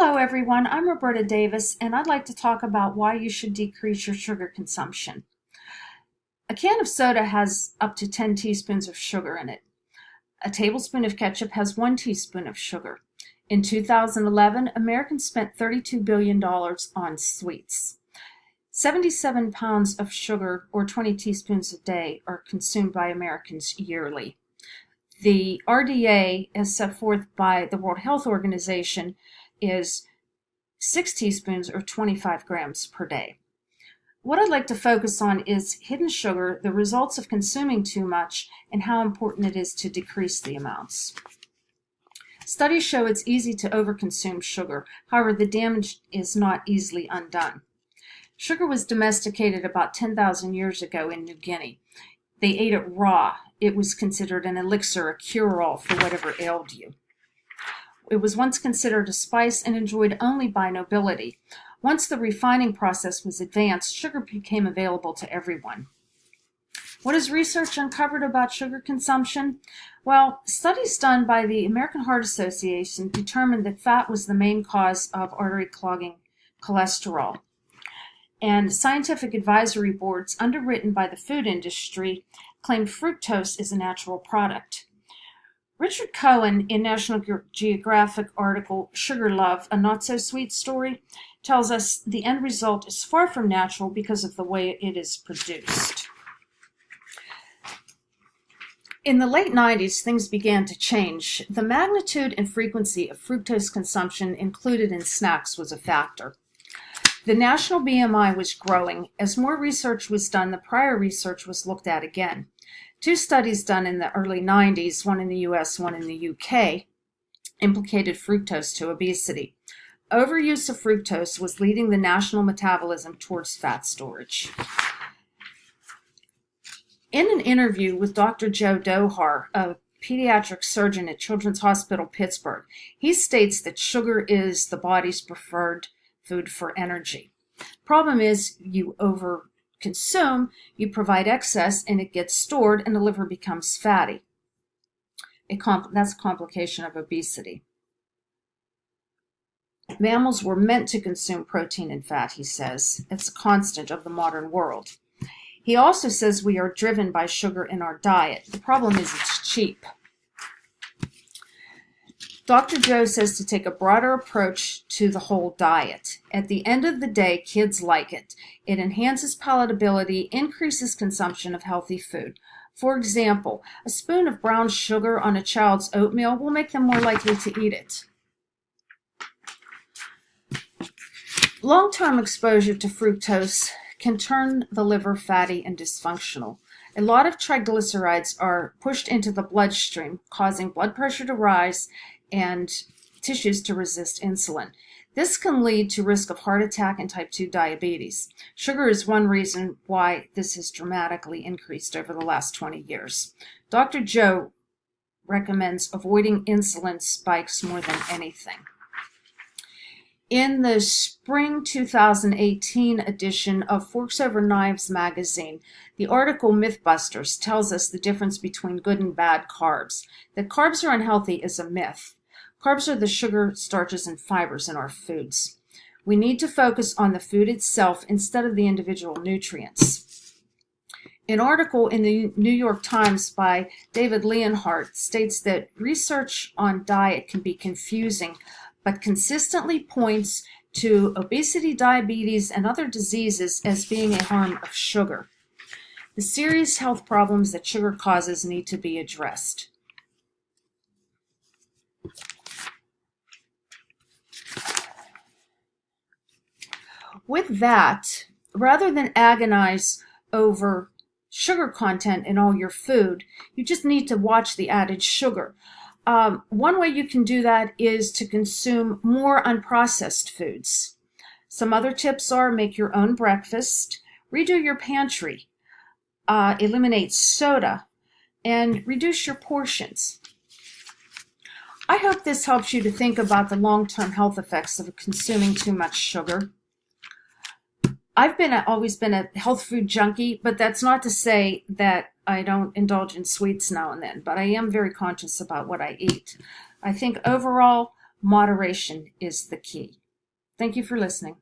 Hello everyone, I'm Roberta Davis and I'd like to talk about why you should decrease your sugar consumption. A can of soda has up to 10 teaspoons of sugar in it. A tablespoon of ketchup has 1 teaspoon of sugar. In 2011, Americans spent $32 billion on sweets. 77 pounds of sugar, or 20 teaspoons a day, are consumed by Americans yearly. The RDA, as set forth by the World Health Organization, is 6 teaspoons or 25 grams per day. What I'd like to focus on is hidden sugar, the results of consuming too much, and how important it is to decrease the amounts. Studies show it's easy to overconsume sugar. However, the damage is not easily undone. Sugar was domesticated about 10,000 years ago in New Guinea. They ate it raw. It was considered an elixir, a cure-all for whatever ailed you. It was once considered a spice and enjoyed only by nobility. Once the refining process was advanced, sugar became available to everyone. What has research uncovered about sugar consumption? Well, studies done by the American Heart Association determined that fat was the main cause of artery-clogging cholesterol. And scientific advisory boards underwritten by the food industry claimed fructose is a natural product. Richard Cohen, in National Geographic article Sugar Love, A Not-So-Sweet Story, tells us the end result is far from natural because of the way it is produced. In the late 90s, things began to change. The magnitude and frequency of fructose consumption included in snacks was a factor. The national BMI was growing. As more research was done, the prior research was looked at again. 2 studies done in the early 90s, one in the US, one in the UK, implicated fructose to obesity. Overuse of fructose was leading the national metabolism towards fat storage. In an interview with Dr. Joe Dohar, a pediatric surgeon at Children's Hospital Pittsburgh, he states that sugar is the body's preferred food for energy. Problem is, you overconsume, you provide excess, and it gets stored, and the liver becomes fatty. That's a complication of obesity. Mammals were meant to consume protein and fat, he says. It's a constant of the modern world. He also says we are driven by sugar in our diet. The problem is it's cheap. Dr. Joe says to take a broader approach to the whole diet. At the end of the day, kids like it. It enhances palatability, increases consumption of healthy food. For example, a spoon of brown sugar on a child's oatmeal will make them more likely to eat it. Long-term exposure to fructose can turn the liver fatty and dysfunctional. A lot of triglycerides are pushed into the bloodstream, causing blood pressure to rise and tissues to resist insulin. This can lead to risk of heart attack and type 2 diabetes. Sugar is one reason why this has dramatically increased over the last 20 years. Dr. Joe recommends avoiding insulin spikes more than anything. In the spring 2018 edition of Forks Over Knives magazine, the article Mythbusters tells us the difference between good and bad carbs. That carbs are unhealthy is a myth. Carbs are the sugar, starches, and fibers in our foods. We need to focus on the food itself instead of the individual nutrients. An article in the New York Times by David Leonhardt states that research on diet can be confusing, but consistently points to obesity, diabetes, and other diseases as being a harm of sugar. The serious health problems that sugar causes need to be addressed. With that, rather than agonize over sugar content in all your food, you just need to watch the added sugar. One way you can do that is to consume more unprocessed foods. Some other tips are make your own breakfast, redo your pantry, eliminate soda, and reduce your portions. I hope this helps you to think about the long-term health effects of consuming too much sugar. I've always been a health food junkie, but that's not to say that I don't indulge in sweets now and then, but I am very conscious about what I eat. I think overall, Moderation is the key. Thank you for listening.